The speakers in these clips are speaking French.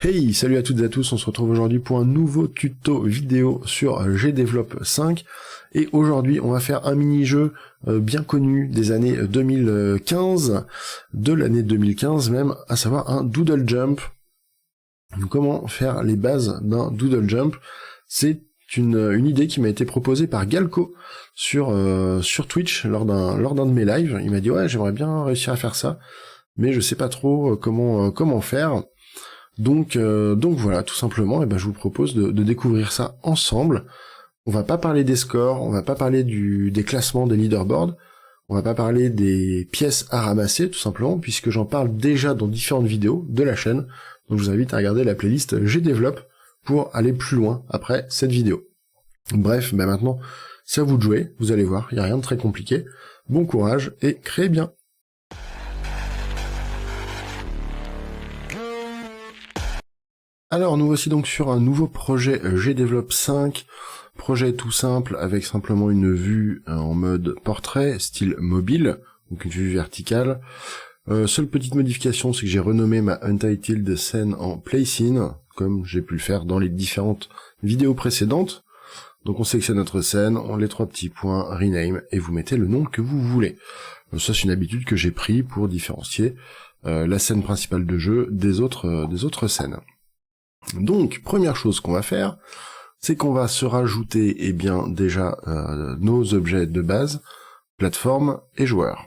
Hey, salut à toutes et à tous, on se retrouve aujourd'hui pour un nouveau tuto vidéo sur GDevelop 5 et aujourd'hui on va faire un mini-jeu bien connu des années 2015, de l'année 2015 même, à savoir un Doodle Jump. Comment faire les bases d'un Doodle Jump? C'est une idée qui m'a été proposée par Galco sur Twitch lors d'un de mes lives. Il m'a dit ouais, j'aimerais bien réussir à faire ça, mais je sais pas trop comment faire. Donc voilà, tout simplement, et ben je vous propose de découvrir ça ensemble. On va pas parler des scores, on va pas parler des classements des leaderboards, on va pas parler des pièces à ramasser, tout simplement, puisque j'en parle déjà dans différentes vidéos de la chaîne. Donc je vous invite à regarder la playlist GDevelop pour aller plus loin après cette vidéo. Bref, ben maintenant, c'est à vous de jouer, vous allez voir, il n'y a rien de très compliqué. Bon courage et créez bien. Alors, nous voici donc sur un nouveau projet GDevelop 5, projet tout simple avec simplement une vue en mode portrait, style mobile, donc une vue verticale. Seule petite modification, c'est que j'ai renommé ma Untitled scène en Placing, comme j'ai pu le faire dans les différentes vidéos précédentes. Donc on sélectionne notre scène, on les trois petits points, rename, et vous mettez le nom que vous voulez. Ça c'est une habitude que j'ai pris pour différencier la scène principale de jeu des autres scènes. Donc, première chose qu'on va faire, c'est qu'on va se rajouter, déjà, nos objets de base, plateforme et joueur.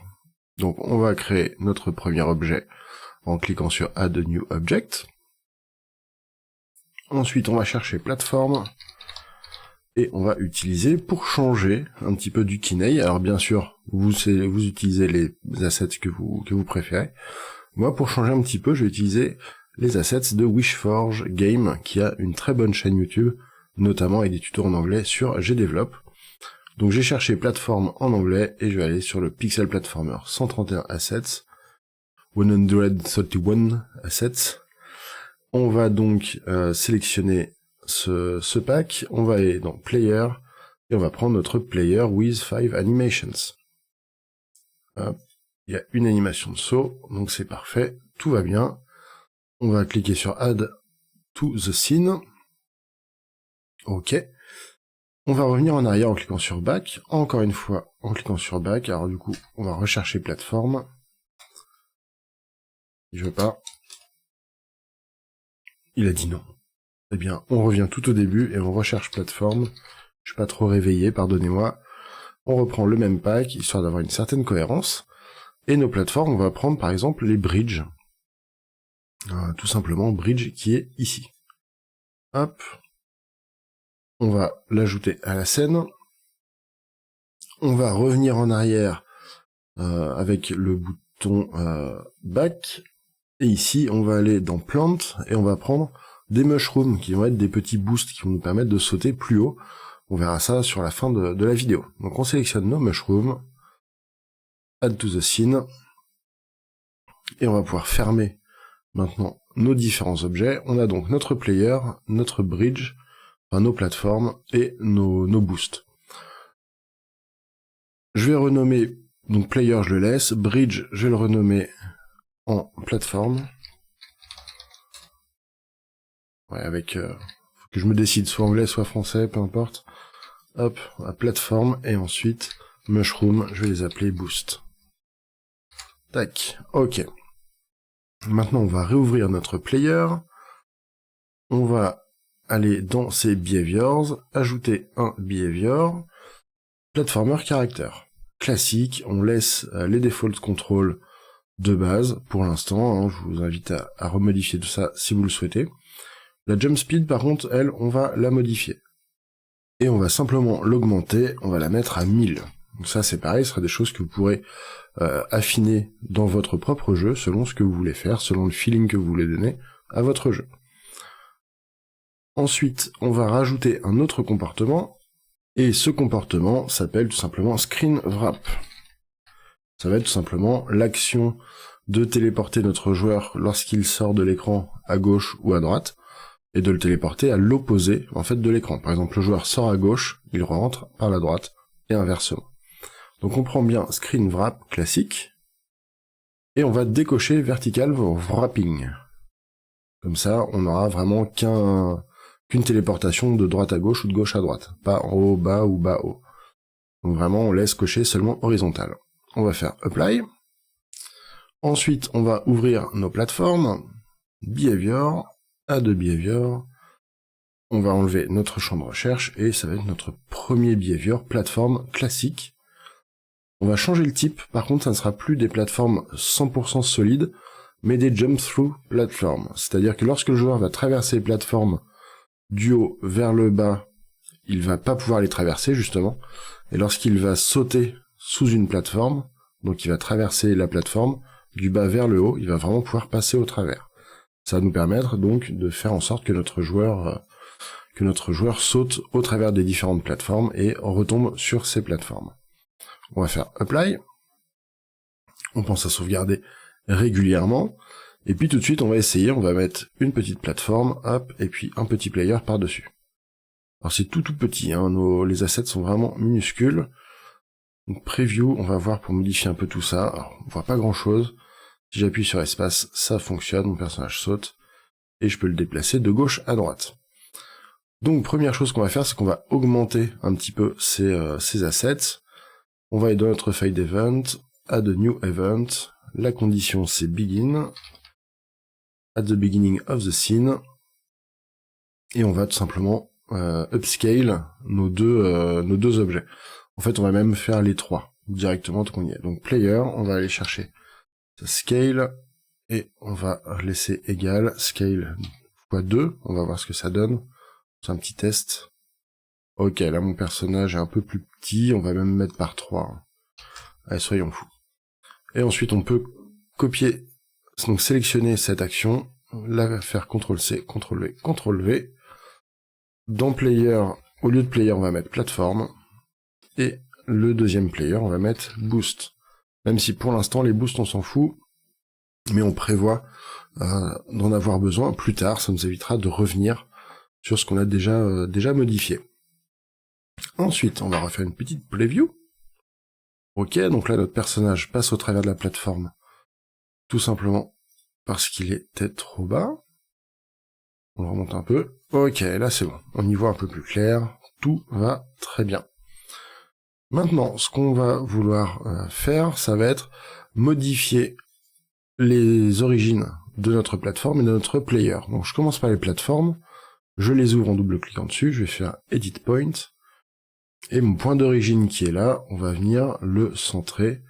Donc, on va créer notre premier objet en cliquant sur Add a New Object. Ensuite, on va chercher plateforme, et on va utiliser, pour changer un petit peu du Kineai, alors bien sûr, vous utilisez les assets que vous préférez. Moi, pour changer un petit peu, je vais utiliser les assets de Wishforge Game, qui a une très bonne chaîne YouTube, notamment avec des tutos en anglais sur GDevelop. Donc j'ai cherché plateforme en anglais, et je vais aller sur le Pixel Platformer 131 Assets, 131 Assets. On va donc sélectionner ce pack, on va aller dans Player, et on va prendre notre Player with 5 Animations. Hop. Il y a une animation de saut, donc c'est parfait, tout va bien. On va cliquer sur Add to the Scene. Ok. On va revenir en arrière en cliquant sur Back. Encore une fois, en cliquant sur Back. Alors du coup, on va rechercher plateforme. Je veux pas. Il a dit non. Eh bien, on revient tout au début et on recherche plateforme. Je suis pas trop réveillé, pardonnez-moi. On reprend le même pack, histoire d'avoir une certaine cohérence. Et nos plateformes, on va prendre par exemple les bridges. Tout simplement, bridge qui est ici. Hop. On va l'ajouter à la scène. On va revenir en arrière avec le bouton Back. Et ici, on va aller dans Plant et on va prendre des mushrooms qui vont être des petits boosts qui vont nous permettre de sauter plus haut. On verra ça sur la fin de la vidéo. Donc on sélectionne nos mushrooms, Add to the Scene, et on va pouvoir fermer maintenant nos différents objets. On a donc notre player, notre bridge, enfin nos plateformes et nos boosts. Je vais renommer, donc player je le laisse, bridge je vais le renommer en plateforme. Ouais, avec, faut que je me décide, soit anglais, soit français, peu importe. Hop, à plateforme, et ensuite, mushroom, je vais les appeler boost. Tac, ok. Maintenant, on va réouvrir notre player. On va aller dans ses behaviors, ajouter un behavior, platformer character. Classique, on laisse les default control de base, pour l'instant, hein, je vous invite à remodifier tout ça si vous le souhaitez. La jump speed, par contre, elle, on va la modifier. Et on va simplement l'augmenter, on va la mettre à 1000. Donc ça, c'est pareil, ce sera des choses que vous pourrez affiner dans votre propre jeu, selon ce que vous voulez faire, selon le feeling que vous voulez donner à votre jeu. Ensuite, on va rajouter un autre comportement, et ce comportement s'appelle tout simplement Screen Wrap. Ça va être tout simplement l'action de téléporter notre joueur lorsqu'il sort de l'écran à gauche ou à droite, et de le téléporter à l'opposé, en fait, de l'écran. Par exemple, le joueur sort à gauche, il rentre par la droite, et inversement. Donc on prend bien Screen Wrap classique, et on va décocher Vertical Wrapping. Comme ça, on n'aura vraiment qu'une téléportation de droite à gauche ou de gauche à droite, pas en haut, bas ou bas, haut. Donc vraiment, on laisse cocher seulement horizontal. On va faire Apply. Ensuite, on va ouvrir nos plateformes, Behavior, Add Behavior. On va enlever notre champ de recherche et ça va être notre premier behavior, plateforme classique. On va changer le type, par contre ça ne sera plus des plateformes 100% solides, mais des jump-through platforms. C'est-à-dire que lorsque le joueur va traverser les plateformes du haut vers le bas, il va pas pouvoir les traverser justement, et lorsqu'il va sauter sous une plateforme, donc il va traverser la plateforme, du bas vers le haut, il va vraiment pouvoir passer au travers. Ça va nous permettre donc de faire en sorte que notre joueur saute au travers des différentes plateformes et retombe sur ces plateformes. On va faire Apply. On pense à sauvegarder régulièrement. Et puis tout de suite, on va essayer, on va mettre une petite plateforme, hop, et puis un petit player par-dessus. Alors c'est tout petit, hein, les assets sont vraiment minuscules. Donc Preview, on va voir pour modifier un peu tout ça. Alors, on voit pas grand-chose. Si j'appuie sur espace, ça fonctionne, mon personnage saute. Et je peux le déplacer de gauche à droite. Donc première chose qu'on va faire, c'est qu'on va augmenter un petit peu ces assets. On va aller dans notre file d'event, add a new event, la condition c'est begin, at the beginning of the scene, et on va tout simplement upscale nos deux objets. En fait, on va même faire les trois directement tant qu'on y est. Donc player, on va aller chercher ce scale, et on va laisser égal scale x 2, on va voir ce que ça donne. C'est un petit test. Ok, là mon personnage est un peu plus petit, on va même mettre par 3. Allez, soyons fous. Et ensuite on peut copier, donc sélectionner cette action, la faire CTRL-C, CTRL-V, CTRL-V. Dans Player, au lieu de Player, on va mettre Plateforme. Et le deuxième Player, on va mettre Boost. Même si pour l'instant les boosts on s'en fout, mais on prévoit d'en avoir besoin plus tard, ça nous évitera de revenir sur ce qu'on a déjà modifié. Ensuite, on va refaire une petite preview. Ok, donc là notre personnage passe au travers de la plateforme, tout simplement parce qu'il était trop bas. On remonte un peu. Ok, là c'est bon, on y voit un peu plus clair, tout va très bien. Maintenant, ce qu'on va vouloir faire, ça va être modifier les origines de notre plateforme et de notre player. Donc je commence par les plateformes, je les ouvre en double-cliquant dessus, je vais faire Edit Point, et mon point d'origine qui est là, on va venir le centrer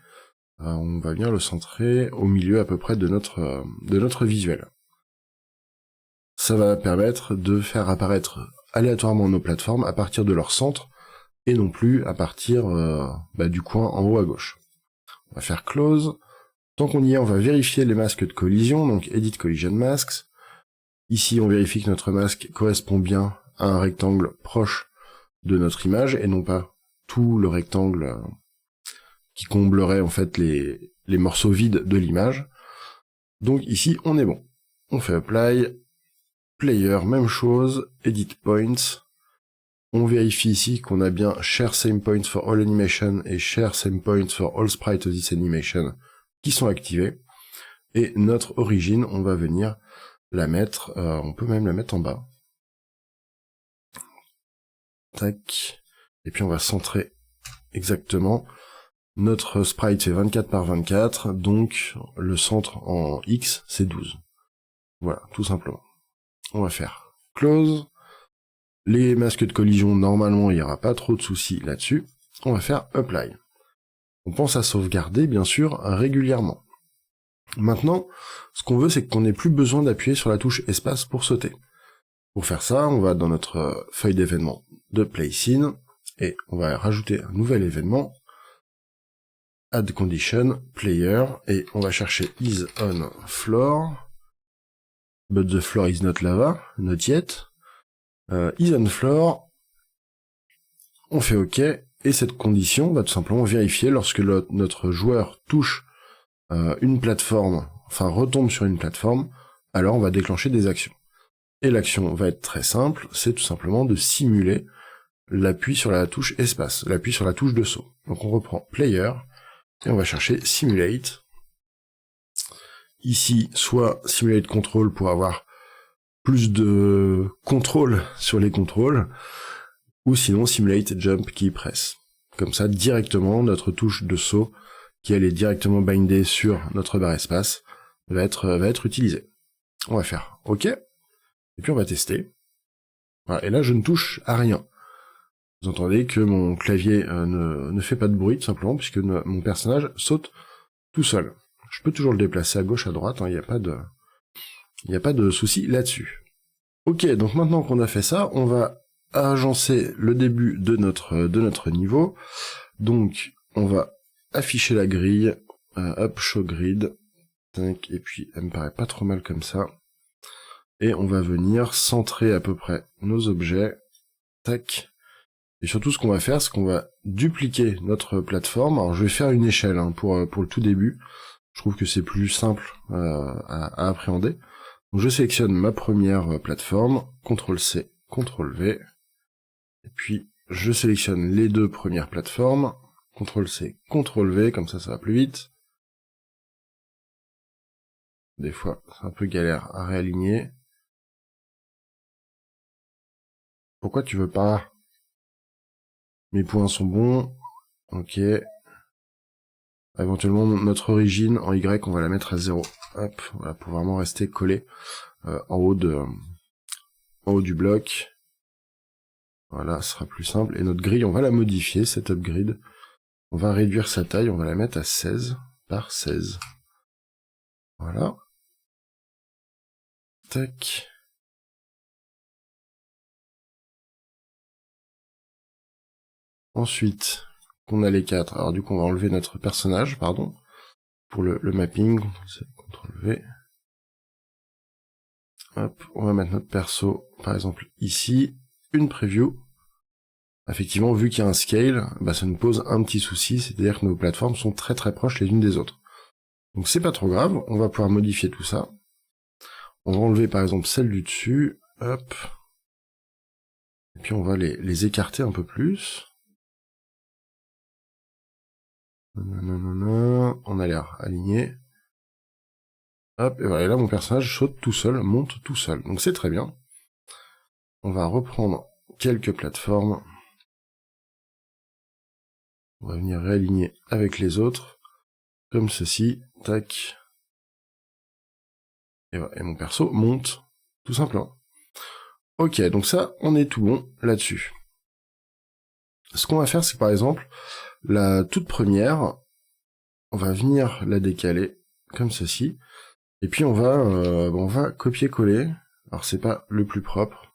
au milieu à peu près de notre visuel. Ça va permettre de faire apparaître aléatoirement nos plateformes à partir de leur centre, et non plus à partir du coin en haut à gauche. On va faire Close. Tant qu'on y est, on va vérifier les masques de collision, donc Edit Collision Masks. Ici, on vérifie que notre masque correspond bien à un rectangle proche de notre image, et non pas tout le rectangle qui comblerait en fait les morceaux vides de l'image. Donc ici, on est bon. On fait Apply, Player, même chose, Edit Points. On vérifie ici qu'on a bien Share Same Points for All Animation et Share Same Points for All Sprites of this Animation qui sont activés. Et notre origine, on va venir la mettre, on peut même la mettre en bas. Tac. Et puis on va centrer exactement. Notre sprite fait 24 par 24, donc le centre en X, c'est 12. Voilà, tout simplement. On va faire Close. Les masques de collision, normalement, il n'y aura pas trop de soucis là-dessus. On va faire Apply. On pense à sauvegarder, bien sûr, régulièrement. Maintenant, ce qu'on veut, c'est qu'on n'ait plus besoin d'appuyer sur la touche espace pour sauter. Pour faire ça, on va dans notre feuille d'événements de PlayScene, et on va rajouter un nouvel événement, Add Condition, Player, et on va chercher Is on Floor, but the floor is not lava, not yet. Is on Floor, on fait OK, et cette condition va tout simplement vérifier lorsque notre joueur touche une plateforme, enfin retombe sur une plateforme, alors on va déclencher des actions. Et l'action va être très simple, c'est tout simplement de simuler l'appui sur la touche espace, l'appui sur la touche de saut. Donc on reprend Player, et on va chercher Simulate. Ici, soit Simulate Control pour avoir plus de contrôle sur les contrôles, ou sinon Simulate Jump Key Press. Comme ça, directement, notre touche de saut, qui elle est directement bindée sur notre barre espace, va être utilisée. On va faire OK, et puis on va tester. Voilà, et là, je ne touche à rien. Vous entendez que mon clavier ne fait pas de bruit, tout simplement, puisque mon personnage saute tout seul. Je peux toujours le déplacer à gauche, à droite, il n'y a pas de souci là-dessus. Ok, donc maintenant qu'on a fait ça, on va agencer le début de notre niveau. Donc, on va afficher la grille, hop, show grid, et puis elle me paraît pas trop mal comme ça. Et on va venir centrer à peu près nos objets, tac. Et surtout, ce qu'on va faire, c'est qu'on va dupliquer notre plateforme. Alors, je vais faire une échelle pour le tout début. Je trouve que c'est plus simple à appréhender. Donc, je sélectionne ma première plateforme, CTRL-C, CTRL-V. Et puis, je sélectionne les deux premières plateformes, CTRL-C, CTRL-V, comme ça va plus vite. Des fois, c'est un peu galère à réaligner. Pourquoi tu veux pas? Mes points sont bons. Ok. Éventuellement, notre origine en Y, on va la mettre à 0. Hop, voilà, pour vraiment rester collé en haut du bloc. Voilà, ce sera plus simple. Et notre grille, on va la modifier, cette upgrade. On va réduire sa taille, on va la mettre à 16 par 16. Voilà. Tac. Ensuite, qu'on a les 4. Alors du coup, on va enlever notre personnage, pardon, pour le mapping. CTRL-V. Hop, on va mettre notre perso, par exemple, ici. Une preview. Effectivement, vu qu'il y a un scale, ça nous pose un petit souci, c'est-à-dire que nos plateformes sont très très proches les unes des autres. Donc c'est pas trop grave, on va pouvoir modifier tout ça. On va enlever par exemple celle du dessus, hop. Et puis on va les écarter un peu plus. On a l'air aligné. Hop, et voilà, et là mon personnage saute tout seul, monte tout seul. Donc c'est très bien. On va reprendre quelques plateformes. On va venir réaligner avec les autres, comme ceci, tac. Et voilà, et mon perso monte, tout simplement. Ok, donc ça, on est tout bon là-dessus. Ce qu'on va faire, c'est que par exemple, la toute première, on va venir la décaler, comme ceci, et puis on va copier-coller. Alors c'est pas le plus propre,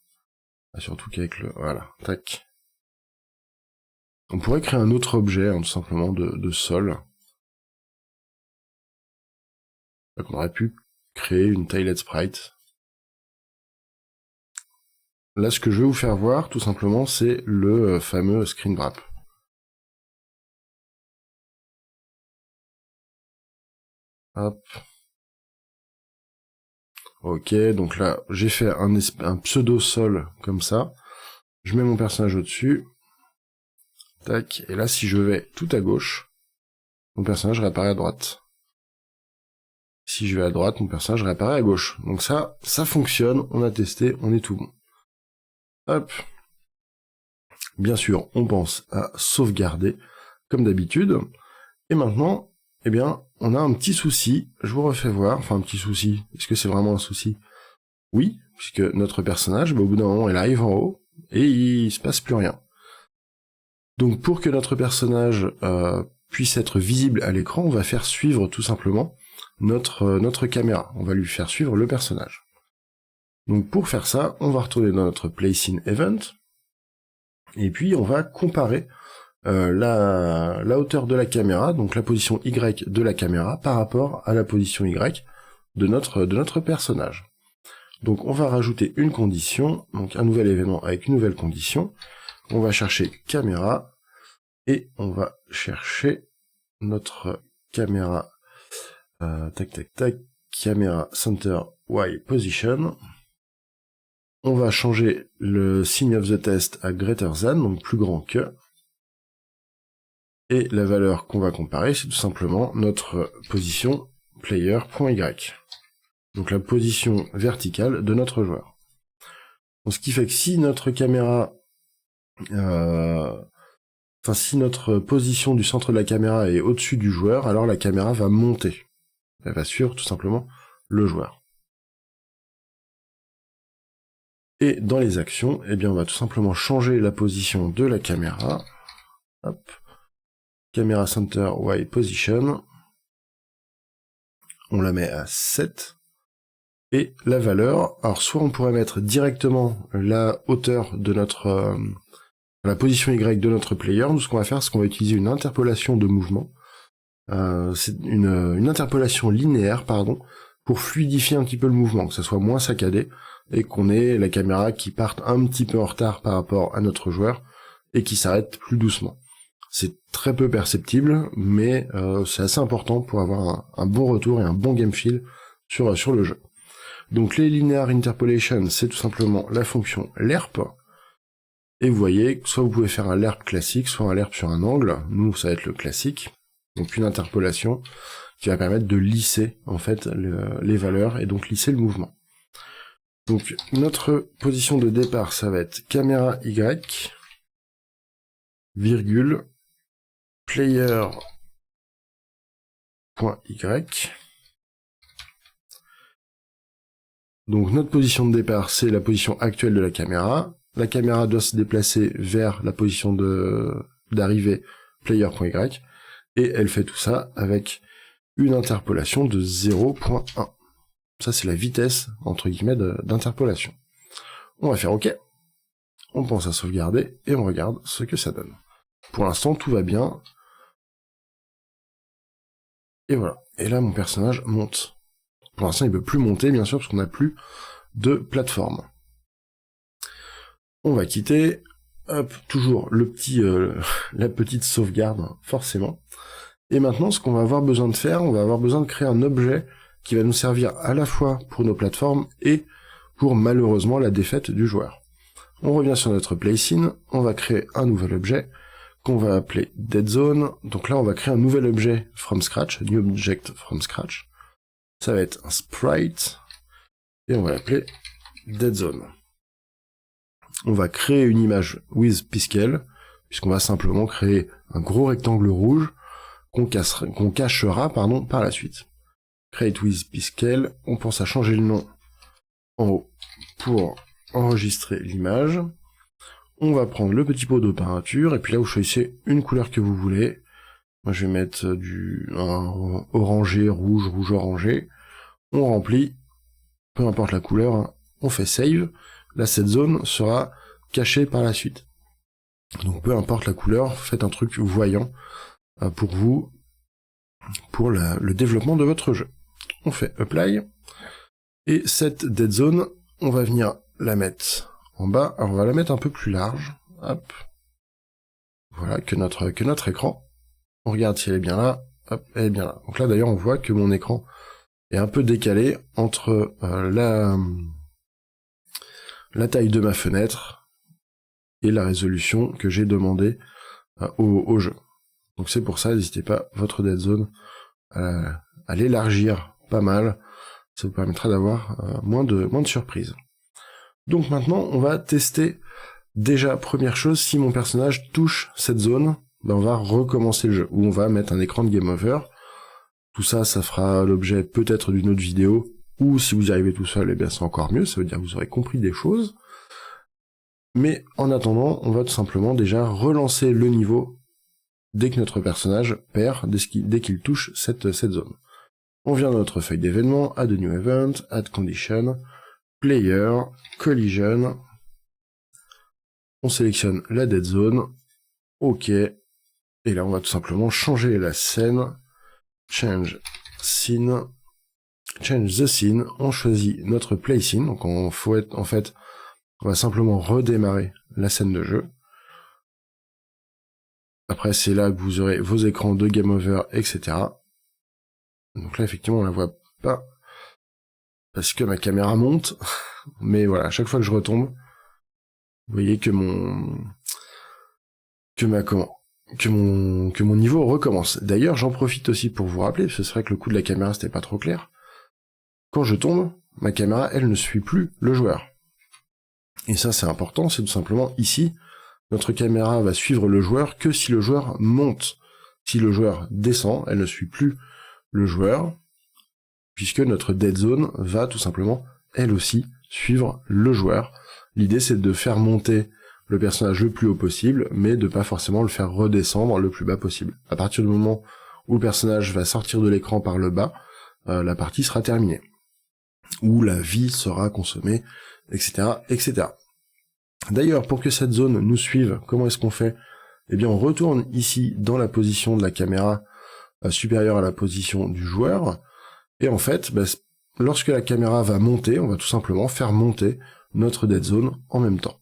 surtout qu'avec le... Voilà, tac. On pourrait créer un autre objet, tout simplement, de sol. Donc on aurait pu créer une Tiled Sprite. Là, ce que je vais vous faire voir, tout simplement, c'est le fameux screen wrap. Hop. Ok, donc là, j'ai fait un pseudo-sol comme ça. Je mets mon personnage au-dessus. Tac, et là, si je vais tout à gauche, mon personnage réapparaît à droite. Si je vais à droite, mon personnage réapparaît à gauche. Donc ça fonctionne, on a testé, on est tout bon. Hop. Bien sûr, on pense à sauvegarder, comme d'habitude. Et maintenant, eh bien, on a un petit souci. Je vous refais voir. Enfin, un petit souci. Est-ce que c'est vraiment un souci? Oui, puisque notre personnage, au bout d'un moment, il arrive en haut, et il se passe plus rien. Donc, pour que notre personnage puisse être visible à l'écran, on va faire suivre, tout simplement, notre caméra. On va lui faire suivre le personnage. Donc, pour faire ça, on va retourner dans notre Place in Event, et puis on va comparer la hauteur de la caméra, donc la position Y de la caméra, par rapport à la position Y de notre personnage. Donc on va rajouter une condition, donc un nouvel événement avec une nouvelle condition. On va chercher caméra, et on va chercher notre caméra, caméra center Y position. On va changer le sign of the test à greater than, donc plus grand que. Et la valeur qu'on va comparer, c'est tout simplement notre position player.y. Donc la position verticale de notre joueur. Donc, ce qui fait que si notre caméra, si notre position du centre de la caméra est au-dessus du joueur, alors la caméra va monter. Elle va suivre tout simplement le joueur. Et dans les actions, eh bien, on va tout simplement changer la position de la caméra. Hop. Camera Center Y Position. On la met à 7. Et la valeur, alors soit on pourrait mettre directement la hauteur de notre... la position Y de notre player. Nous, ce qu'on va faire, c'est qu'on va utiliser une interpolation de mouvement. C'est une interpolation linéaire, pardon, pour fluidifier un petit peu le mouvement, que ça soit moins saccadé, et qu'on ait la caméra qui parte un petit peu en retard par rapport à notre joueur, et qui s'arrête plus doucement. C'est très peu perceptible, mais c'est assez important pour avoir un bon retour et un bon game feel sur le jeu. Donc les linear interpolation, c'est tout simplement la fonction lerp, et vous voyez, soit vous pouvez faire un lerp classique, soit un lerp sur un angle. Nous, ça va être le classique, donc une interpolation qui va permettre de lisser en fait les valeurs et donc lisser le mouvement. Donc notre position de départ, ça va être caméra Y, virgule, player.y. Donc notre position de départ, c'est la position actuelle de la caméra. La caméra doit se déplacer vers la position d'arrivée player.y. Et elle fait tout ça avec une interpolation de 0.1. Ça, c'est la vitesse, entre guillemets, d'interpolation. On va faire OK. On pense à sauvegarder et on regarde ce que ça donne. Pour l'instant, tout va bien. Et voilà. Et là, mon personnage monte. Pour l'instant, il ne peut plus monter, bien sûr, parce qu'on n'a plus de plateforme. On va quitter. Hop, toujours la petite sauvegarde, forcément. Et maintenant, ce qu'on va avoir besoin de faire, on va avoir besoin de créer un objet qui va nous servir à la fois pour nos plateformes et pour, malheureusement, la défaite du joueur. On revient sur notre play scene, on va créer un nouvel objet qu'on va appeler Dead Zone. Donc là, on va créer un nouvel objet from scratch, new object from scratch. Ça va être un sprite, et on va l'appeler Dead Zone. On va créer une image with Piskel, puisqu'on va simplement créer un gros rectangle rouge qu'on cachera par la suite. Create with Piskel, on pense à changer le nom en haut pour enregistrer l'image. On va prendre le petit pot de peinture, et puis là vous choisissez une couleur que vous voulez. Moi je vais mettre un orangé, rouge, orangé. On remplit, peu importe la couleur, hein, on fait save. Là cette zone sera cachée par la suite. Donc peu importe la couleur, faites un truc voyant pour vous, pour le développement de votre jeu. On fait apply, et cette dead zone, on va venir la mettre en bas. Alors on va la mettre un peu plus large, hop, voilà, que notre écran. On regarde si elle est bien là, hop, elle est bien là. Donc là d'ailleurs on voit que mon écran est un peu décalé entre la taille de ma fenêtre et la résolution que j'ai demandé au jeu. Donc c'est pour ça, n'hésitez pas, votre dead zone, à l'élargir pas mal, ça vous permettra d'avoir moins de surprises. Donc maintenant, on va tester, déjà, première chose, si mon personnage touche cette zone, ben on va recommencer le jeu, ou on va mettre un écran de game over. Tout ça, ça fera l'objet peut-être d'une autre vidéo, ou si vous y arrivez tout seul, eh bien c'est encore mieux, ça veut dire que vous aurez compris des choses. Mais en attendant, on va tout simplement déjà relancer le niveau dès que notre personnage perd, dès qu'il touche cette zone. On vient dans notre feuille d'événements, add a new event, add condition, player, collision, on sélectionne la dead zone, ok, et là on va tout simplement changer la scène, change scene, change the scene, on choisit notre play scene, donc on va simplement redémarrer la scène de jeu. Après c'est là que vous aurez vos écrans de game over, etc. Donc là effectivement on la voit pas, parce que ma caméra monte, mais voilà, à chaque fois que je retombe, vous voyez que mon niveau recommence. D'ailleurs, j'en profite aussi pour vous rappeler, parce que c'est vrai que le coup de la caméra c'était pas trop clair. Quand je tombe, ma caméra, elle ne suit plus le joueur. Et ça c'est important, c'est tout simplement ici, notre caméra va suivre le joueur que si le joueur monte. Si le joueur descend, elle ne suit plus le joueur, puisque notre dead zone va tout simplement, elle aussi, suivre le joueur. L'idée c'est de faire monter le personnage le plus haut possible, mais de pas forcément le faire redescendre le plus bas possible. À partir du moment où le personnage va sortir de l'écran par le bas, la partie sera terminée. Où la vie sera consommée, etc., etc. D'ailleurs, pour que cette zone nous suive, comment est-ce qu'on fait? Eh bien, on retourne ici dans la position de la caméra supérieure à la position du joueur, et en fait, lorsque la caméra va monter, on va tout simplement faire monter notre dead zone en même temps.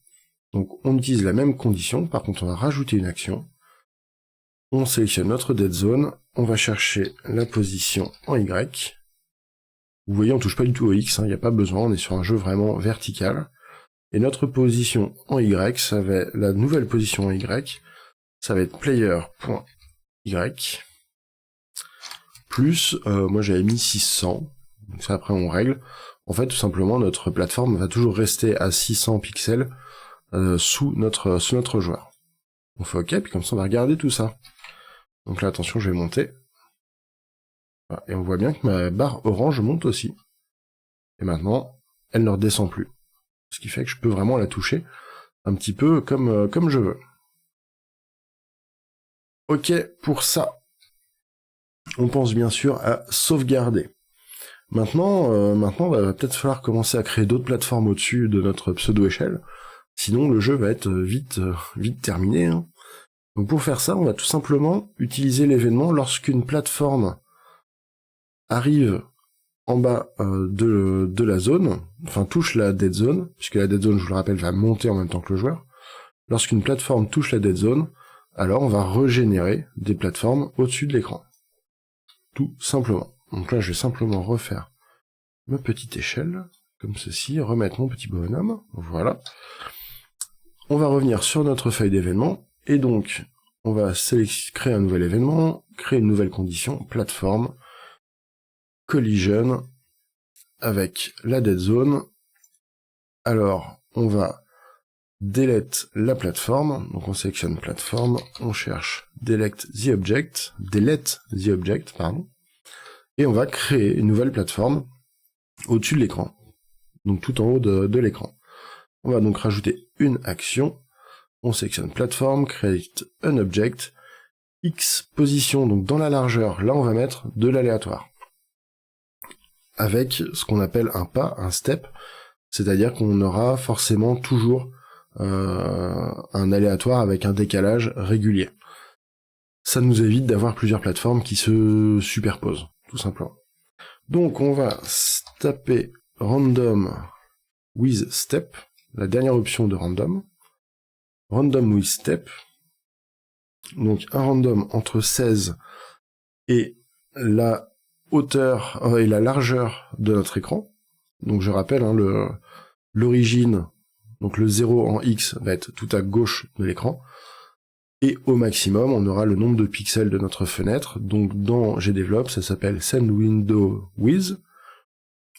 Donc on utilise la même condition, par contre on va rajouter une action, on sélectionne notre dead zone, on va chercher la position en Y, vous voyez on touche pas du tout au X, il n'y a pas besoin, on est sur un jeu vraiment vertical, et notre position en Y, ça va être la nouvelle position en Y, ça va être player.y, plus, moi j'avais mis 600, donc ça après on règle, en fait tout simplement notre plateforme va toujours rester à 600 pixels, sous notre joueur. On fait OK, puis comme ça on va regarder tout ça. Donc là, attention, je vais monter. Voilà, et on voit bien que ma barre orange monte aussi. Et maintenant, elle ne redescend plus. Ce qui fait que je peux vraiment la toucher un petit peu comme je veux. OK, pour ça, on pense bien sûr à sauvegarder. Maintenant, il va peut-être falloir commencer à créer d'autres plateformes au-dessus de notre pseudo-échelle. Sinon, le jeu va être vite terminé. Hein. Donc pour faire ça, on va tout simplement utiliser l'événement lorsqu'une plateforme arrive en bas de la zone, enfin touche la dead zone, puisque la dead zone, je vous le rappelle, va monter en même temps que le joueur. Lorsqu'une plateforme touche la dead zone, alors on va régénérer des plateformes au-dessus de l'écran. Tout simplement. Donc là, je vais simplement refaire ma petite échelle, comme ceci, remettre mon petit bonhomme, voilà. On va revenir sur notre feuille d'événement, et donc, on va créer un nouvel événement, créer une nouvelle condition, plateforme, collision, avec la dead zone. Alors, on va delete la plateforme, donc on sélectionne plateforme, on cherche delete the object, pardon, et on va créer une nouvelle plateforme au-dessus de l'écran, donc tout en haut de l'écran. On va donc rajouter une action, on sélectionne plateforme, create un object, X position, donc dans la largeur, là on va mettre de l'aléatoire. Avec ce qu'on appelle un pas, un step, c'est-à-dire qu'on aura forcément toujours un aléatoire avec un décalage régulier. Ça nous évite d'avoir plusieurs plateformes qui se superposent, tout simplement. Donc on va taper random with step, la dernière option de random with step, donc un random entre 16 et la hauteur et la largeur de notre écran. Donc je rappelle, hein, l'origine, donc le 0 en X va être tout à gauche de l'écran, et au maximum on aura le nombre de pixels de notre fenêtre, donc dans GDevelop ça s'appelle send window with,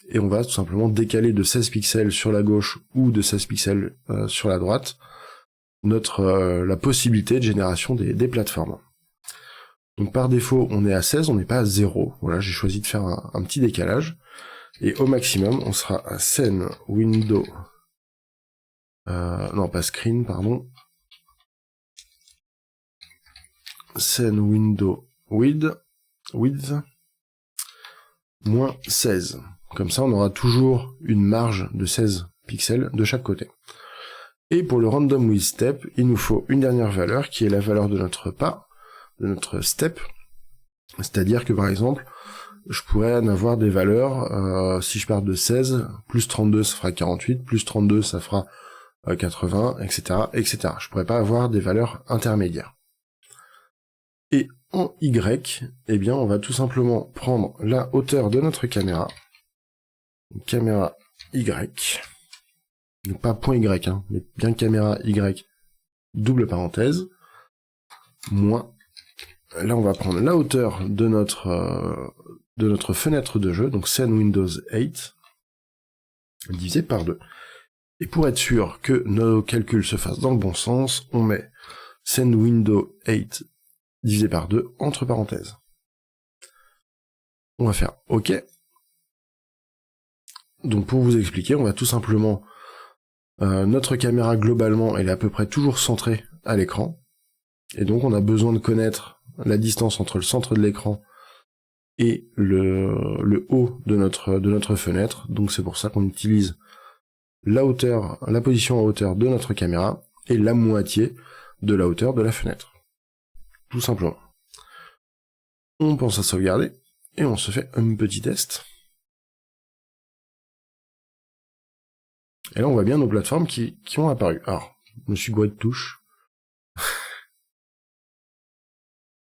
et on va tout simplement décaler de 16 pixels sur la gauche ou de 16 pixels sur la droite la possibilité de génération des plateformes. Donc par défaut, on est à 16, on n'est pas à 0. Voilà, j'ai choisi de faire un petit décalage. Et au maximum, on sera à send window... non, pas screen, pardon. Send window width, moins 16. Comme ça, on aura toujours une marge de 16 pixels de chaque côté. Et pour le random with step, il nous faut une dernière valeur qui est la valeur de notre pas, de notre step. C'est-à-dire que par exemple, je pourrais en avoir des valeurs, si je pars de 16, plus 32 ça fera 48, plus 32 ça fera 80, etc., etc. Je pourrais pas avoir des valeurs intermédiaires. Et en Y, eh bien on va tout simplement prendre la hauteur de notre caméra, caméra Y, donc pas point Y, hein, mais bien caméra Y, double parenthèse, moins, là on va prendre la hauteur de notre fenêtre de jeu, donc send Windows 8, divisé par 2. Et pour être sûr que nos calculs se fassent dans le bon sens, on met send window 8 divisé par 2 entre parenthèses. On va faire OK. Donc pour vous expliquer, on va tout simplement... notre caméra globalement, elle est à peu près toujours centrée à l'écran. Et donc on a besoin de connaître la distance entre le centre de l'écran et le haut de notre fenêtre. Donc c'est pour ça qu'on utilise la hauteur, la position en hauteur de notre caméra et la moitié de la hauteur de la fenêtre. Tout simplement. On pense à sauvegarder et on se fait un petit test. Et là on voit bien nos plateformes qui ont apparu. Alors, je me suis gouré de touche.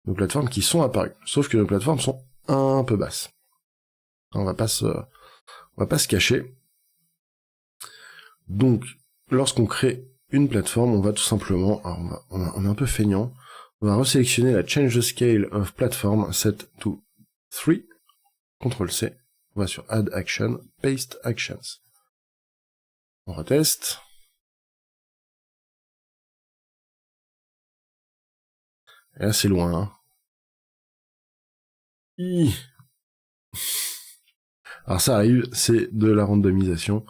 Nos plateformes qui sont apparues. Sauf que nos plateformes sont un peu basses. On va pas se cacher. Donc, lorsqu'on crée une plateforme, on va tout simplement, alors on est un peu feignant, on va resélectionner la Change the Scale of Platform Set to 3, CTRL-C, on va sur Add Action, Paste Actions. On reteste. Et là, c'est loin, hein. Alors ça arrive, c'est de la randomisation.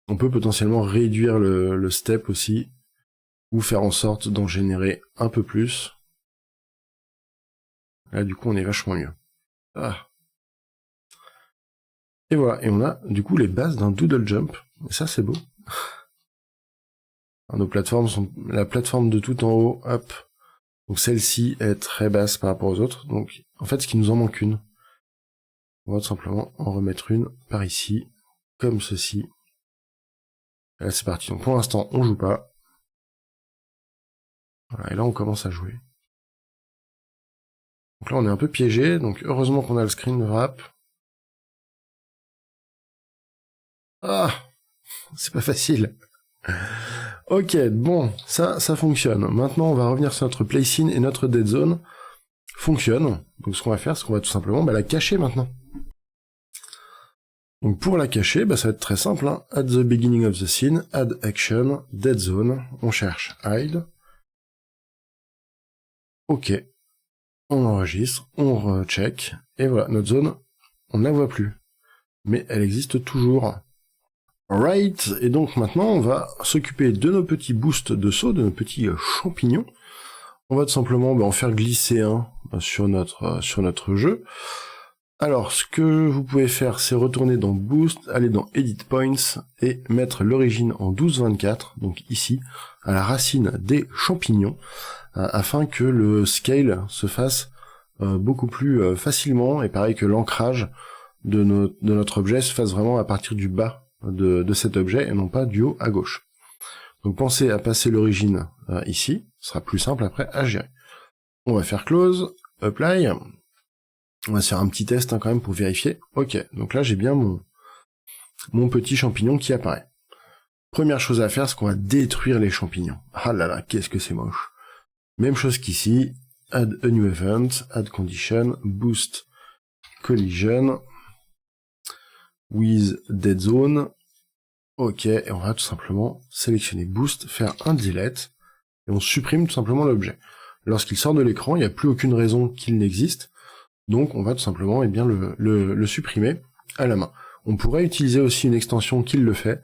On peut potentiellement réduire le step aussi, ou faire en sorte d'en générer un peu plus. Là, du coup, on est vachement mieux. Ah. Et voilà, et on a du coup les bases d'un doodle jump. Et ça, c'est beau. Alors, nos plateformes sont la plateforme de tout en haut, hop. Donc celle-ci est très basse par rapport aux autres. Donc en fait, ce qui nous en manque une, on va tout simplement en remettre une par ici, comme ceci. Et là, c'est parti. Donc pour l'instant, on joue pas. Voilà, et là, on commence à jouer. Donc là, on est un peu piégé. Donc heureusement qu'on a le screen wrap. Ah, c'est pas facile. Ok, bon, ça fonctionne. Maintenant, on va revenir sur notre place in et notre dead zone fonctionne. Donc ce qu'on va faire, c'est qu'on va tout simplement la cacher maintenant. Donc pour la cacher, ça va être très simple. Hein. At the beginning of the scene, add action, dead zone. On cherche hide. Ok. On enregistre, on recheck. Et voilà, notre zone, on ne la voit plus. Mais elle existe toujours. Alright, et donc maintenant on va s'occuper de nos petits boosts de saut, de nos petits champignons. On va tout simplement en faire glisser un sur notre jeu. Alors ce que vous pouvez faire, c'est retourner dans Boost, aller dans Edit Points et mettre l'origine en 1224, donc ici, à la racine des champignons, afin que le scale se fasse beaucoup plus facilement, et pareil que l'ancrage de notre objet se fasse vraiment à partir du bas de cet objet et non pas du haut à gauche. Donc pensez à passer l'origine ici, ce sera plus simple après à gérer. On va faire close, apply, on va se faire un petit test quand même pour vérifier. Ok, donc là j'ai bien mon petit champignon qui apparaît. Première chose à faire, c'est qu'on va détruire les champignons. Ah là là, qu'est-ce que c'est moche. Même chose qu'ici, add a new event, add condition, boost collision, with dead zone. Ok, et on va tout simplement sélectionner Boost, faire un delete, et on supprime tout simplement l'objet. Lorsqu'il sort de l'écran, il n'y a plus aucune raison qu'il n'existe, donc on va tout simplement le supprimer à la main. On pourrait utiliser aussi une extension qui le fait.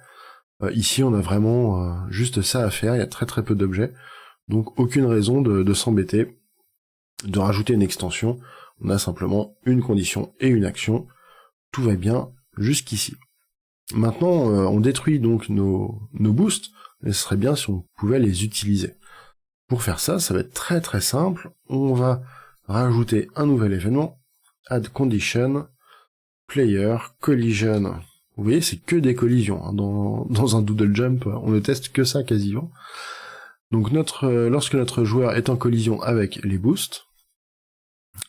Ici, on a vraiment juste ça à faire, il y a très très peu d'objets, donc aucune raison de s'embêter, de rajouter une extension. On a simplement une condition et une action. Tout va bien jusqu'ici. Maintenant, on détruit donc nos boosts, et ce serait bien si on pouvait les utiliser. Pour faire ça, ça va être très très simple. On va rajouter un nouvel événement, add condition, player, collision. Vous voyez, c'est que des collisions. Hein. Dans un doodle jump, on ne teste que ça quasiment. Donc lorsque notre joueur est en collision avec les boosts,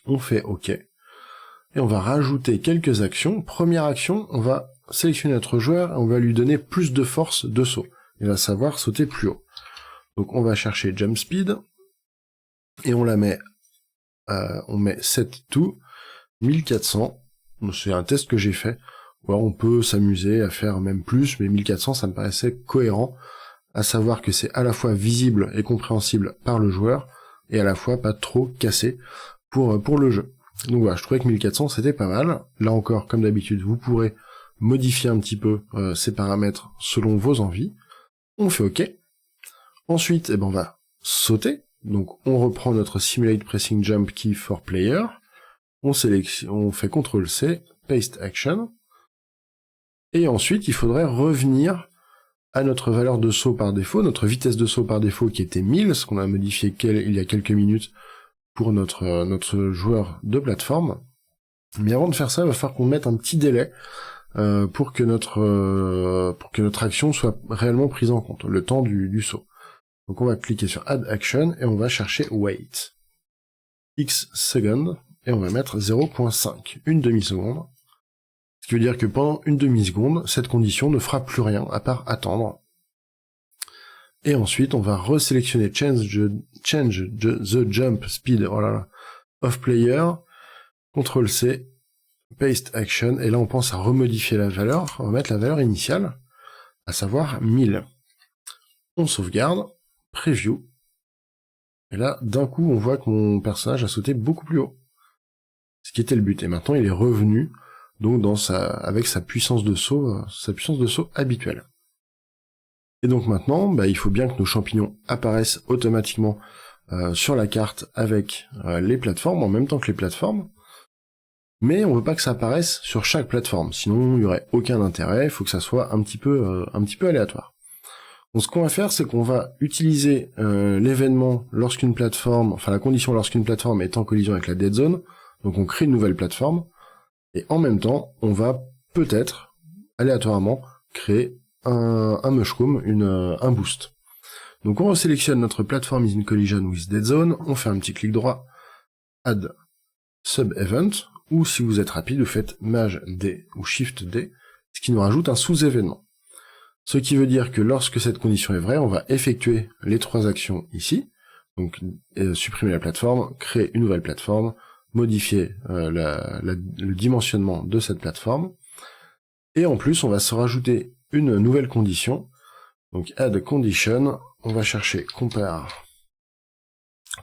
on fait OK. Et on va rajouter quelques actions. Première action, on va sélectionner notre joueur et on va lui donner plus de force de saut. Il va savoir sauter plus haut. Donc on va chercher Jump Speed et on met set to 1400. C'est un test que j'ai fait. Ou alors on peut s'amuser à faire même plus, mais 1400 ça me paraissait cohérent, à savoir que c'est à la fois visible et compréhensible par le joueur, et à la fois pas trop cassé pour le jeu. Donc voilà, je trouvais que 1400 c'était pas mal. Là encore, comme d'habitude, vous pourrez modifier un petit peu ces paramètres selon vos envies. On fait OK. Ensuite, on va sauter. Donc on reprend notre Simulate Pressing Jump Key for Player. On fait CTRL-C, Paste Action. Et ensuite, il faudrait revenir à notre valeur de saut par défaut, notre vitesse de saut par défaut qui était 1000, ce qu'on a modifié il y a quelques minutes pour notre joueur de plateforme. Mais avant de faire ça, il va falloir qu'on mette un petit délai pour que notre action soit réellement prise en compte, le temps du saut. Donc on va cliquer sur Add Action et on va chercher Wait. X secondes, et on va mettre 0.5, une demi-seconde. Ce qui veut dire que pendant une demi-seconde, cette condition ne fera plus rien à part attendre. Et ensuite, on va resélectionner Change the Jump Speed of Player, CTRL-C, Paste Action, et là on pense à remodifier la valeur, on va mettre la valeur initiale, à savoir 1000. On sauvegarde, Preview, et là, d'un coup, on voit que mon personnage a sauté beaucoup plus haut. Ce qui était le but, et maintenant il est revenu donc avec sa puissance de saut habituelle. Et donc maintenant, il faut bien que nos champignons apparaissent automatiquement sur la carte avec les plateformes, en même temps que les plateformes, mais on veut pas que ça apparaisse sur chaque plateforme, sinon il y aurait aucun intérêt, il faut que ça soit un petit peu aléatoire. Donc ce qu'on va faire, c'est qu'on va utiliser l'événement lorsqu'une plateforme, la condition lorsqu'une plateforme est en collision avec la dead zone, donc on crée une nouvelle plateforme, et en même temps, on va peut-être, aléatoirement, créer un mushroom, un boost. Donc on sélectionne notre plateforme is in collision with dead zone, on fait un petit clic droit, add sub-event, ou si vous êtes rapide, vous faites Maj D ou Shift D, ce qui nous rajoute un sous-événement. Ce qui veut dire que lorsque cette condition est vraie, on va effectuer les trois actions ici, donc supprimer la plateforme, créer une nouvelle plateforme, modifier le dimensionnement de cette plateforme, et en plus on va se rajouter une nouvelle condition, donc add condition, on va chercher compare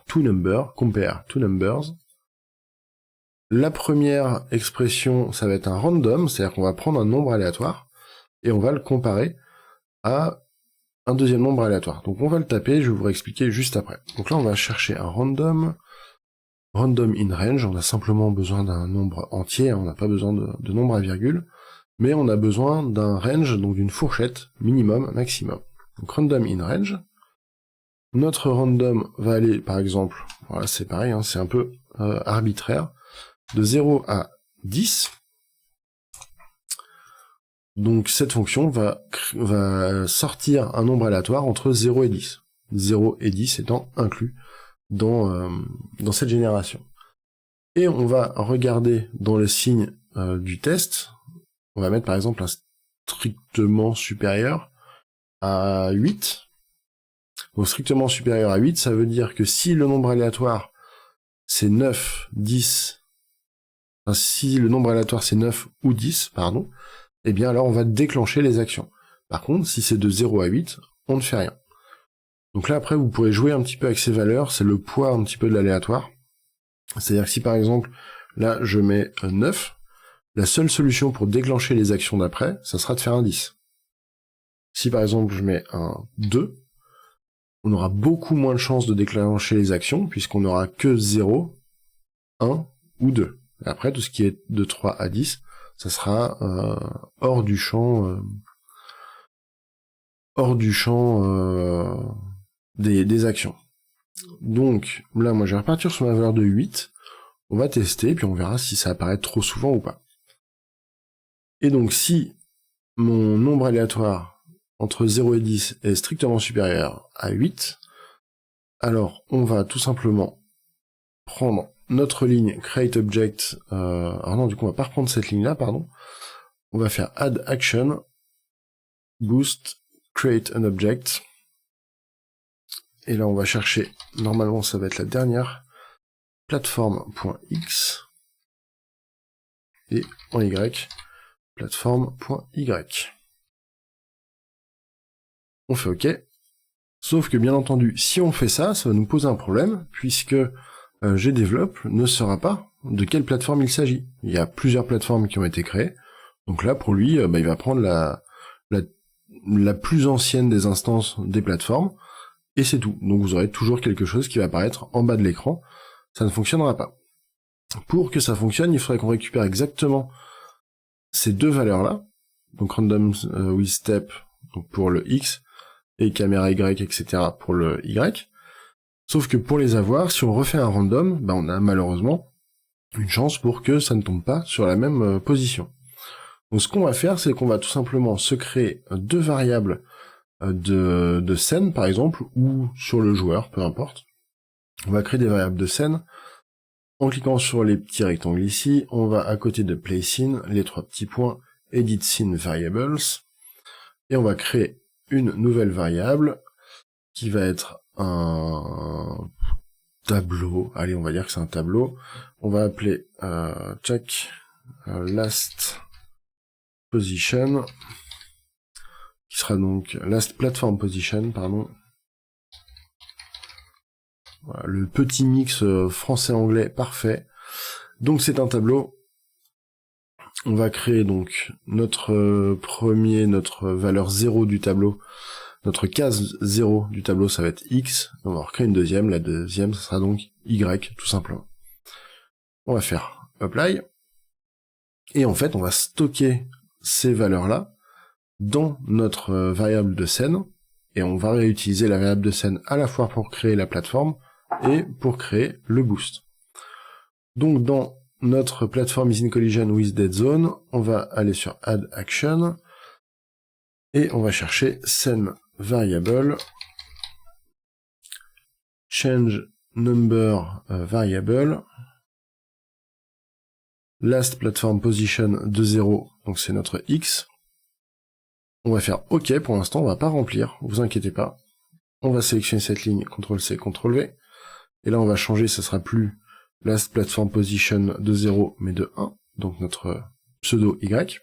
two numbers, la première expression ça va être un random, c'est-à-dire qu'on va prendre un nombre aléatoire, et on va le comparer à un deuxième nombre aléatoire. Donc on va le taper, je vais vous réexpliquer juste après. Donc là on va chercher un random in range, on a simplement besoin d'un nombre entier, on n'a pas besoin de nombre à virgule, mais on a besoin d'un range, donc d'une fourchette, minimum, maximum. Donc random in range, notre random va aller, par exemple, voilà c'est pareil, c'est un peu arbitraire, de 0 à 10, donc cette fonction va sortir un nombre aléatoire entre 0 et 10, 0 et 10 étant inclus dans cette génération. Et on va regarder dans le signe du test, on va mettre par exemple un strictement supérieur à 8. Donc strictement supérieur à 8, ça veut dire que si le nombre aléatoire c'est 9, 10, si le nombre aléatoire c'est 9 ou 10, pardon, eh bien alors on va déclencher les actions. Par contre, si c'est de 0 à 8, on ne fait rien. Donc là après vous pourrez jouer un petit peu avec ces valeurs, c'est le poids un petit peu de l'aléatoire. C'est-à-dire que si par exemple, là je mets 9, la seule solution pour déclencher les actions d'après, ça sera de faire un 10. Si par exemple je mets un 2, on aura beaucoup moins de chances de déclencher les actions, puisqu'on n'aura que 0, 1 ou 2. Après, tout ce qui est de 3 à 10, ça sera hors du champ des actions. Donc là, moi je vais repartir sur ma valeur de 8, on va tester, puis on verra si ça apparaît trop souvent ou pas. Et donc si mon nombre aléatoire entre 0 et 10 est strictement supérieur à 8, alors on va tout simplement prendre notre ligne create object, alors non, du coup on va pas reprendre cette ligne là, pardon, on va faire add action, boost, create an object, et là on va chercher, normalement ça va être la dernière, plateforme.x, et en Y, plateforme.y. On fait OK. Sauf que bien entendu, si on fait ça, ça va nous poser un problème, puisque GDevelop ne saura pas de quelle plateforme il s'agit. Il y a plusieurs plateformes qui ont été créées, donc là pour lui, il va prendre la plus ancienne des instances des plateformes, et c'est tout. Donc vous aurez toujours quelque chose qui va apparaître en bas de l'écran, ça ne fonctionnera pas. Pour que ça fonctionne, il faudrait qu'on récupère exactement ces deux valeurs-là, donc random with step donc pour le X, et caméra Y, etc. pour le Y. Sauf que pour les avoir, si on refait un random, on a malheureusement une chance pour que ça ne tombe pas sur la même position. Donc ce qu'on va faire, c'est qu'on va tout simplement se créer deux variables de scène, par exemple, ou sur le joueur, peu importe. On va créer des variables de scène. En cliquant sur les petits rectangles ici, on va à côté de Play Scene, les trois petits points, Edit Scene Variables, et on va créer une nouvelle variable qui va être un tableau. Allez, on va dire que c'est un tableau. On va appeler check last position, qui sera donc last platform position, pardon. Voilà, le petit mix français-anglais parfait. Donc c'est un tableau. On va créer donc notre valeur 0 du tableau. Notre case 0 du tableau, ça va être X. On va recréer une deuxième. La deuxième, ça sera donc Y, tout simplement. On va faire Apply. Et en fait, on va stocker ces valeurs-là dans notre variable de scène. Et on va réutiliser la variable de scène à la fois pour créer la plateforme et pour créer le boost. Donc dans notre plateforme is in collision with dead zone, on va aller sur add action et on va chercher scene variable change number variable last platform position de 0, donc c'est notre X. On va faire OK pour l'instant, on va pas remplir, vous inquiétez pas. On va sélectionner cette ligne, CTRL-C, CTRL-V. Et là, on va changer, ça sera plus last platform position de 0, mais de 1, donc notre pseudo Y.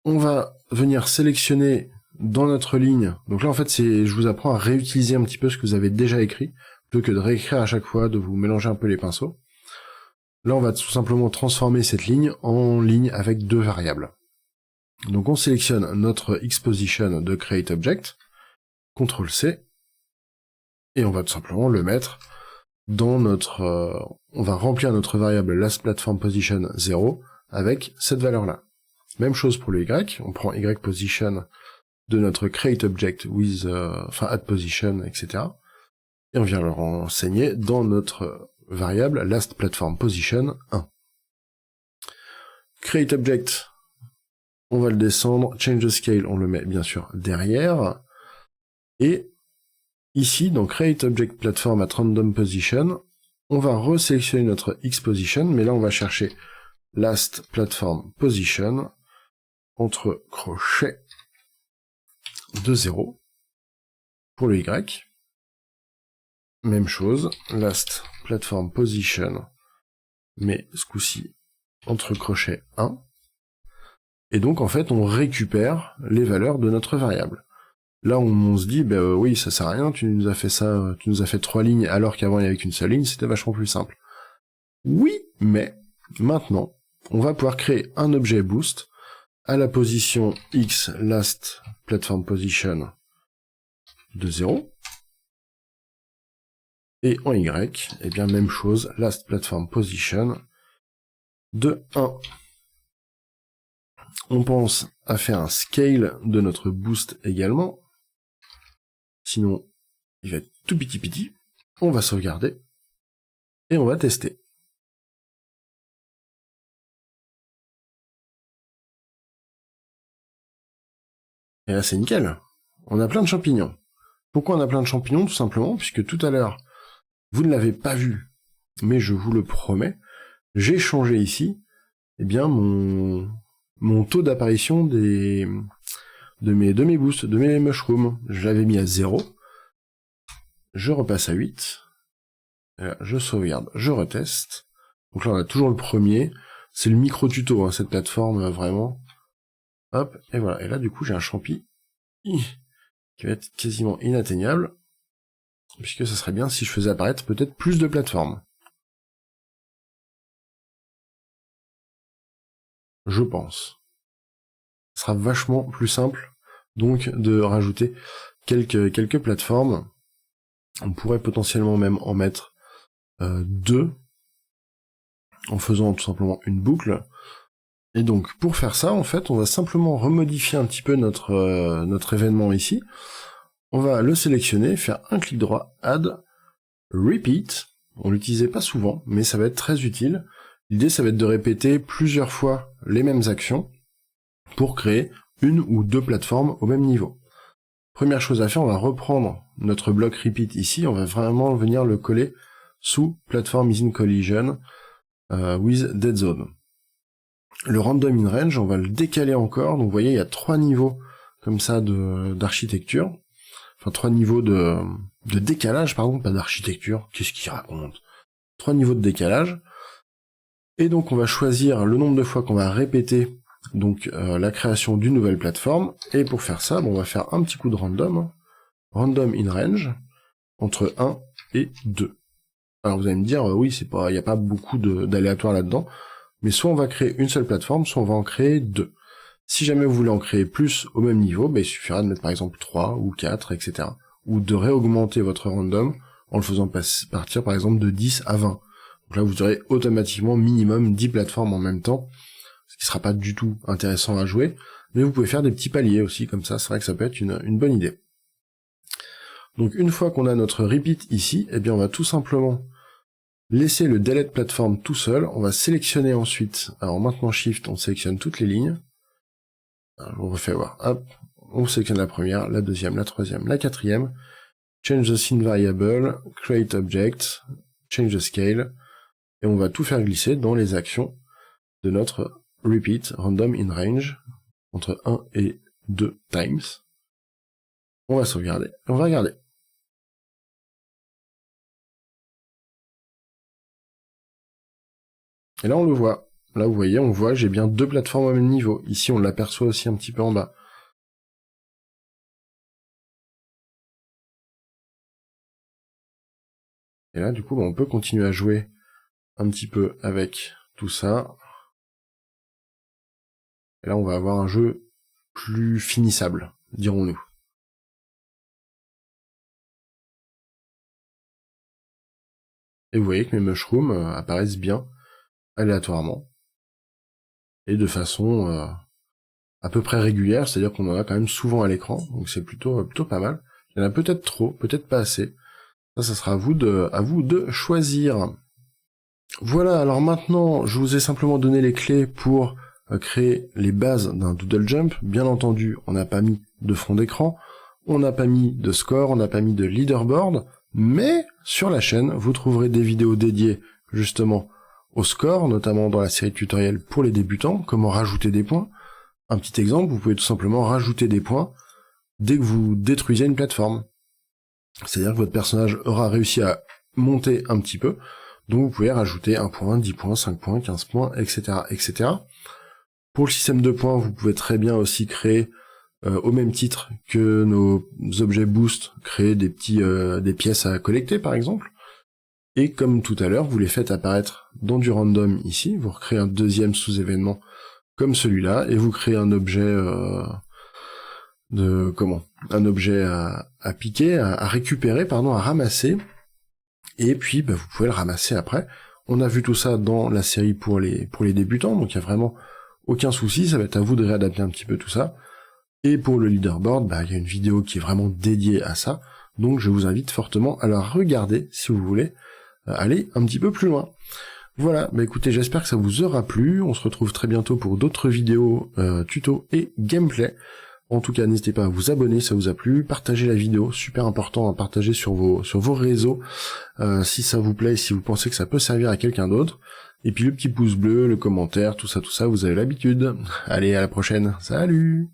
On va venir sélectionner dans notre ligne, donc là, en fait, je vous apprends à réutiliser un petit peu ce que vous avez déjà écrit, plutôt que de réécrire à chaque fois, de vous mélanger un peu les pinceaux. Là, on va tout simplement transformer cette ligne en ligne avec deux variables. Donc on sélectionne notre X-position de createObject, CTRL-C, et on va tout simplement le mettre dans notre... on va remplir notre variable lastPlatformPosition 0 avec cette valeur-là. Même chose pour le Y, on prend Y-position de notre createObject with, addPosition, etc. Et on vient le renseigner dans notre variable lastPlatformPosition 1. CreateObject, on va le descendre, change the scale, on le met bien sûr derrière, et ici, dans CreateObject Platform at Random Position, on va resélectionner notre X-Position, mais là on va chercher Last Platform Position, entre crochets de 0, pour le Y. Même chose, Last Platform Position, mais ce coup-ci, entre crochets 1. Et donc en fait, on récupère les valeurs de notre variable. Là, on se dit, oui, ça sert à rien, tu nous as fait ça, tu nous as fait 3 lignes, alors qu'avant il y avait qu'une seule ligne, c'était vachement plus simple. Oui, mais maintenant, on va pouvoir créer un objet boost à la position X last platform position de 0, et en Y, eh bien même chose, last platform position de 1. On pense à faire un scale de notre boost également, sinon il va être tout petit. On va sauvegarder, et on va tester. Et là c'est nickel, on a plein de champignons. Pourquoi on a plein de champignons? Tout simplement puisque tout à l'heure, vous ne l'avez pas vu, mais je vous le promets, j'ai changé ici, eh bien mon taux d'apparition de mes boosts, de mes mushrooms. Je l'avais mis à 0, je repasse à 8, là, je sauvegarde, je reteste. Donc là on a toujours le premier, C'est le micro-tuto, hein, cette plateforme, vraiment. Hop, et voilà. Et là, du coup, j'ai un champi qui va être quasiment inatteignable, puisque ça serait bien si je faisais apparaître peut-être plus de plateformes. Je pense. Ce sera vachement plus simple, donc, de rajouter quelques plateformes. On pourrait potentiellement même en mettre 2, en faisant tout simplement une boucle. Et donc, pour faire ça, en fait, on va simplement remodifier un petit peu notre événement ici. On va le sélectionner, faire un clic droit, Add, Repeat. On l'utilisait pas souvent, mais ça va être très utile. L'idée, ça va être de répéter plusieurs fois les mêmes actions pour créer une ou deux plateformes au même niveau. Première chose à faire, on va reprendre notre bloc Repeat ici, on va vraiment venir le coller sous Platform is in collision with Dead Zone. Le Random in Range, on va le décaler encore, donc vous voyez, il y a 3 niveaux comme ça d'architecture, enfin 3 niveaux de décalage, pardon, pas d'architecture, qu'est-ce qu'il raconte ? 3 niveaux de décalage, et donc on va choisir le nombre de fois qu'on va répéter donc la création d'une nouvelle plateforme, et pour faire ça, bon, on va faire un petit coup de random, Random in Range, entre 1 et 2. Alors vous allez me dire, oui, il n'y a pas beaucoup d'aléatoires là-dedans, mais soit on va créer une seule plateforme, soit on va en créer 2. Si jamais vous voulez en créer plus au même niveau, il suffira de mettre par exemple 3 ou 4, etc. Ou de réaugmenter votre random en le faisant partir par exemple de 10 à 20. Donc là vous aurez automatiquement minimum 10 plateformes en même temps, ce qui sera pas du tout intéressant à jouer, mais vous pouvez faire des petits paliers aussi, comme ça, c'est vrai que ça peut être une bonne idée. Donc une fois qu'on a notre repeat ici, eh bien on va tout simplement laisser le delete platform tout seul, on va sélectionner ensuite, alors en maintenant shift, on sélectionne toutes les lignes, alors, on refait voir, hop, on sélectionne la première, la deuxième, la troisième, la quatrième, change the scene variable, create object, change the scale, et on va tout faire glisser dans les actions de notre repeat random in range, entre 1 et 2 times. On va sauvegarder, et on va regarder. Et là on le voit, là vous voyez, on voit j'ai bien 2 plateformes au même niveau, ici on l'aperçoit aussi un petit peu en bas. Et là du coup on peut continuer à jouer un petit peu avec tout ça. Et là on va avoir un jeu plus finissable, dirons-nous. Et vous voyez que mes mushrooms apparaissent bien, aléatoirement, et de façon à peu près régulière, c'est-à-dire qu'on en a quand même souvent à l'écran, donc c'est plutôt pas mal. Il y en a peut-être trop, peut-être pas assez. Ça sera à vous de choisir. Voilà, alors maintenant, je vous ai simplement donné les clés pour créer les bases d'un doodle jump. Bien entendu, on n'a pas mis de fond d'écran, on n'a pas mis de score, on n'a pas mis de leaderboard, mais sur la chaîne, vous trouverez des vidéos dédiées justement au score, notamment dans la série tutoriel pour les débutants, comment rajouter des points. Un petit exemple, vous pouvez tout simplement rajouter des points dès que vous détruisez une plateforme. C'est-à-dire que votre personnage aura réussi à monter un petit peu, donc vous pouvez rajouter 1 point, 10 points, 5 points, 15 points, etc., etc. Pour le système de points, vous pouvez très bien aussi créer, au même titre que nos objets boost, créer des pièces à collecter par exemple. Et comme tout à l'heure, vous les faites apparaître dans du random ici, vous recréez un deuxième sous-événement comme celui-là, et vous créez un objet un objet à piquer, à récupérer, pardon, à ramasser, et puis vous pouvez le ramasser après. On a vu tout ça dans la série pour les débutants, donc il y a vraiment aucun souci, ça va être à vous de réadapter un petit peu tout ça. Et pour le leaderboard, il y a une vidéo qui est vraiment dédiée à ça, donc je vous invite fortement à la regarder si vous voulez aller un petit peu plus loin. Voilà, écoutez, j'espère que ça vous aura plu, on se retrouve très bientôt pour d'autres vidéos, tutos et gameplay. En tout cas, n'hésitez pas à vous abonner si ça vous a plu, partagez la vidéo, super important à partager sur vos réseaux, si ça vous plaît, si vous pensez que ça peut servir à quelqu'un d'autre. Et puis le petit pouce bleu, le commentaire, tout ça, vous avez l'habitude. Allez, à la prochaine, salut!